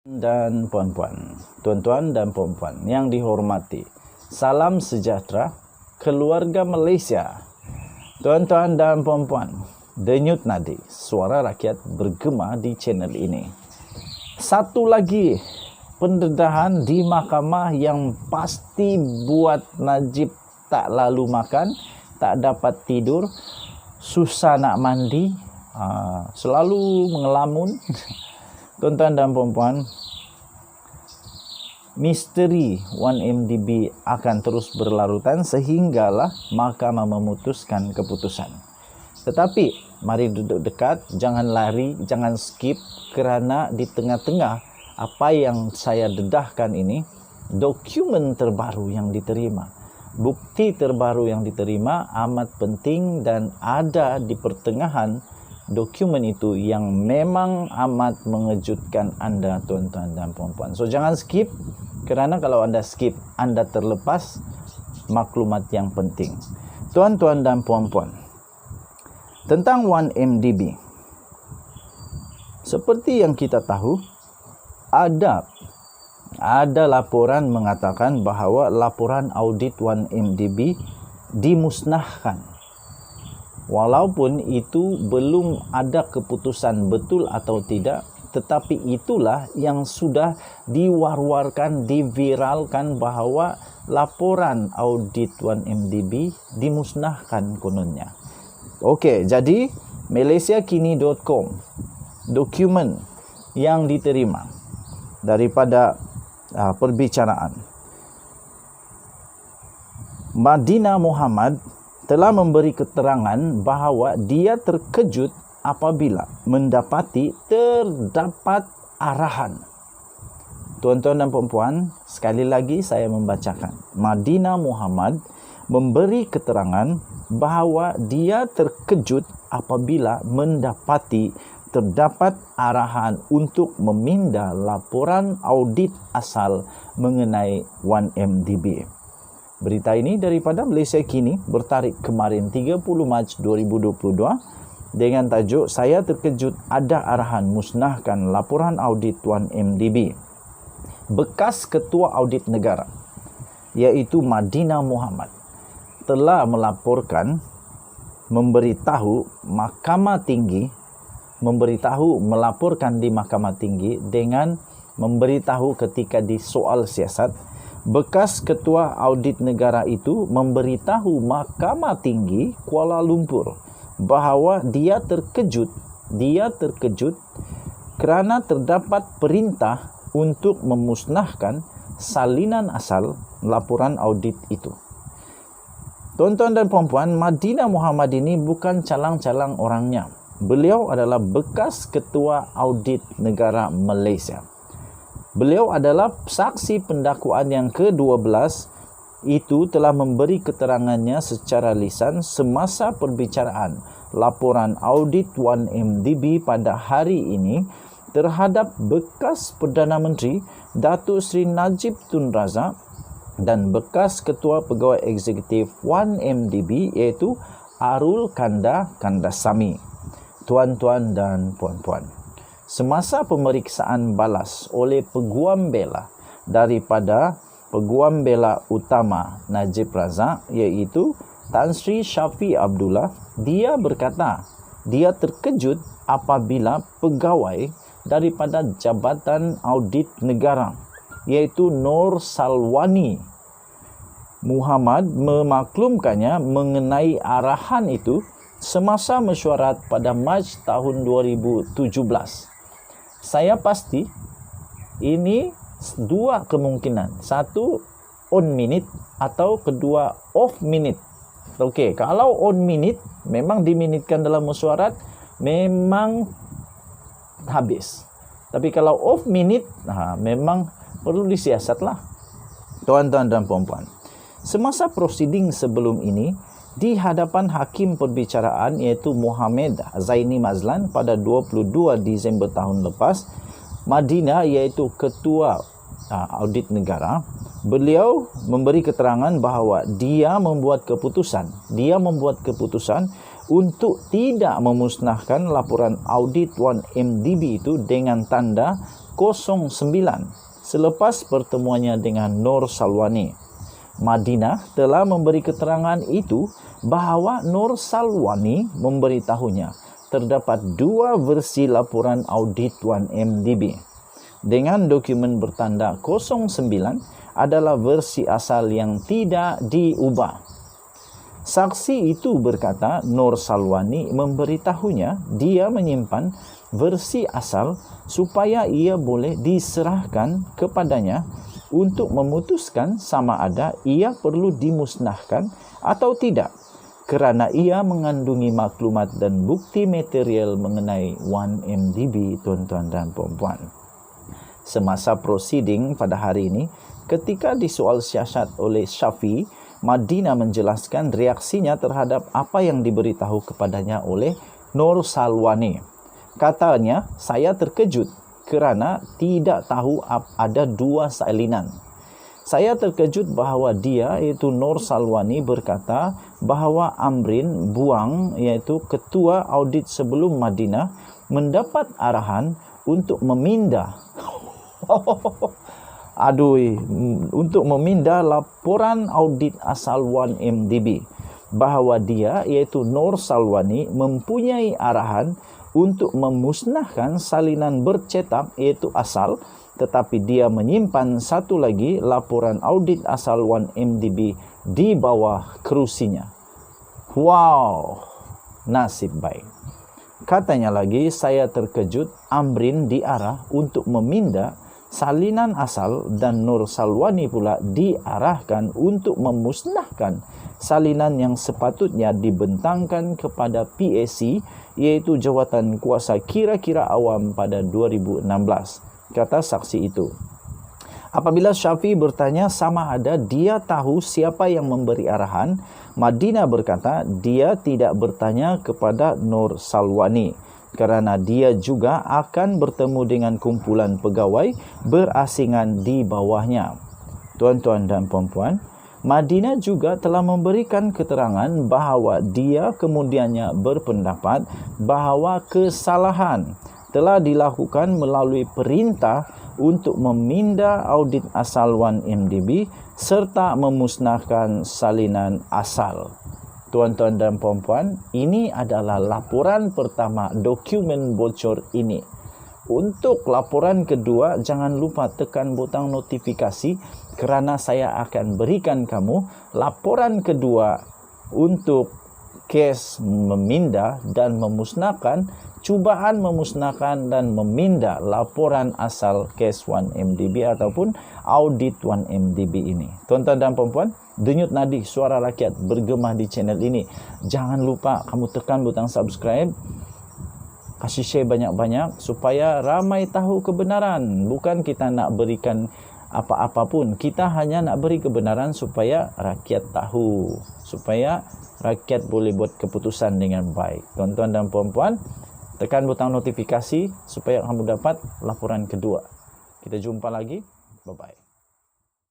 Dan puan-puan, tuan-tuan dan puan-puan yang dihormati, salam sejahtera keluarga Malaysia. Tuan-tuan dan puan-puan, denyut nadi suara rakyat bergema di channel ini. Satu lagi pendedahan di mahkamah yang pasti buat Najib tak lalu makan, tak dapat tidur, susah nak mandi, selalu mengelamun. Tuan-tuan dan puan-puan, misteri 1MDB akan terus berlarutan sehinggalah mahkamah memutuskan keputusan. Tetapi mari duduk dekat, jangan lari, jangan skip, kerana di tengah-tengah apa yang saya dedahkan ini, dokumen terbaru yang diterima, bukti terbaru yang diterima amat penting, dan ada di pertengahan dokumen itu yang memang amat mengejutkan anda, tuan-tuan dan puan-puan. So jangan skip, kerana kalau anda skip, anda terlepas maklumat yang penting. Tuan-tuan dan puan-puan, tentang 1MDB, seperti yang kita tahu, ada laporan mengatakan bahawa laporan audit 1MDB dimusnahkan. Walaupun itu belum ada keputusan betul atau tidak, tetapi itulah yang sudah diwar-warkan, diviralkan bahawa laporan audit 1MDB dimusnahkan kononnya. Okey, jadi malaysiakini.com, dokumen yang diterima daripada perbicaraan, Madinah Muhammad telah memberi keterangan bahawa dia terkejut apabila mendapati terdapat arahan. Tuan-tuan dan puan-puan, sekali lagi saya membacakan. Madinah Muhammad memberi keterangan bahawa dia terkejut apabila mendapati terdapat arahan untuk meminda laporan audit asal mengenai 1MDB. Berita ini daripada Malaysia Kini bertarikh kemarin 30 Mac 2022 dengan tajuk "Saya terkejut ada arahan musnahkan laporan audit 1MDB". Bekas Ketua Audit Negara iaitu Madinah Muhammad telah melaporkan, melaporkan di Mahkamah Tinggi dengan memberitahu ketika di soal siasat. Bekas Ketua Audit Negara itu memberitahu Mahkamah Tinggi Kuala Lumpur bahawa dia terkejut kerana terdapat perintah untuk memusnahkan salinan asal laporan audit itu. Tuan-tuan dan puan-puan, Madinah Muhammad ini bukan calang-calang orangnya. Beliau adalah bekas Ketua Audit Negara Malaysia. Beliau adalah saksi pendakwaan yang ke-12 itu telah memberi keterangannya secara lisan semasa perbicaraan laporan audit 1MDB pada hari ini terhadap bekas Perdana Menteri Datuk Seri Najib Tun Razak dan bekas Ketua Pegawai Eksekutif 1MDB iaitu Arul Kandasamy. Tuan-tuan dan puan-puan, semasa pemeriksaan balas oleh peguam bela daripada peguam bela utama Najib Razak iaitu Tan Sri Shafie Abdullah, dia berkata dia terkejut apabila pegawai daripada Jabatan Audit Negara iaitu Nur Salwani Muhammad memaklumkannya mengenai arahan itu semasa mesyuarat pada Mac tahun 2017. Saya pasti ini dua kemungkinan. Satu, on minute, atau kedua, off minute. Okey, kalau on minute, memang diminitkan dalam mesyuarat, memang habis. Tapi kalau off minute, memang perlu disiasatlah. Tuan-tuan dan puan-puan, semasa prosiding sebelum ini, di hadapan hakim perbicaraan iaitu Muhammad Zaini Mazlan pada 22 Disember tahun lepas, Madinah iaitu Ketua Audit Negara, beliau memberi keterangan bahawa dia membuat keputusan untuk tidak memusnahkan laporan audit 1MDB itu dengan tanda 09 selepas pertemuannya dengan Nur Salwani. Madinah telah memberi keterangan itu bahawa Nur Salwani memberitahunya terdapat 2 versi laporan audit 1MDB. Dengan dokumen bertanda 09 adalah versi asal yang tidak diubah. Saksi itu berkata Nur Salwani memberitahunya dia menyimpan versi asal supaya ia boleh diserahkan kepadanya untuk memutuskan sama ada ia perlu dimusnahkan atau tidak kerana ia mengandungi maklumat dan bukti material mengenai 1MDB, tuan-tuan dan puan-puan. Semasa proceeding pada hari ini, ketika disoal siasat oleh Syafiee, Madinah menjelaskan reaksinya terhadap apa yang diberitahu kepadanya oleh Nur Salwani. Katanya, saya terkejut kerana tidak tahu ada 2 salinan. Saya terkejut bahawa dia, iaitu Nur Salwani, berkata bahawa Amrin Buang, iaitu ketua audit sebelum Madinah, mendapat arahan untuk memindah untuk memindah laporan audit asal 1MDB. Bahawa dia, iaitu Nur Salwani, mempunyai arahan untuk memusnahkan salinan bercetak iaitu asal, tetapi dia menyimpan satu lagi laporan audit asal 1MDB di bawah kerusinya. Wow, nasib baik. Katanya lagi, saya terkejut Amrin diarah untuk memindah salinan asal dan Nur Salwani pula diarahkan untuk memusnahkan salinan yang sepatutnya dibentangkan kepada PAC, iaitu Jawatan Kuasa Kira-kira Awam pada 2016, kata saksi itu. Apabila Syafiee bertanya sama ada dia tahu siapa yang memberi arahan, Madinah berkata dia tidak bertanya kepada Nur Salwani kerana dia juga akan bertemu dengan kumpulan pegawai berasingan di bawahnya. Tuan-tuan dan puan-puan, Madinah juga telah memberikan keterangan bahawa dia kemudiannya berpendapat bahawa kesalahan telah dilakukan melalui perintah untuk memindah audit asal 1MDB serta memusnahkan salinan asal. Tuan-tuan dan puan-puan, ini adalah laporan pertama dokumen bocor ini. Untuk laporan kedua, jangan lupa tekan butang notifikasi kerana saya akan berikan kamu laporan kedua untuk kes memindah dan memusnahkan, cubaan memusnahkan dan memindah laporan asal kes 1MDB ataupun audit 1MDB ini. Tuan-tuan dan puan-puan, denyut nadi suara rakyat bergema di channel ini. Jangan lupa kamu tekan butang subscribe, kasih share banyak-banyak supaya ramai tahu kebenaran. Bukan kita nak berikan apa-apa pun, kita hanya nak beri kebenaran supaya rakyat tahu, supaya rakyat boleh buat keputusan dengan baik. Tuan-tuan dan puan-puan, tekan butang notifikasi supaya kamu dapat laporan kedua. Kita jumpa lagi. Bye-bye.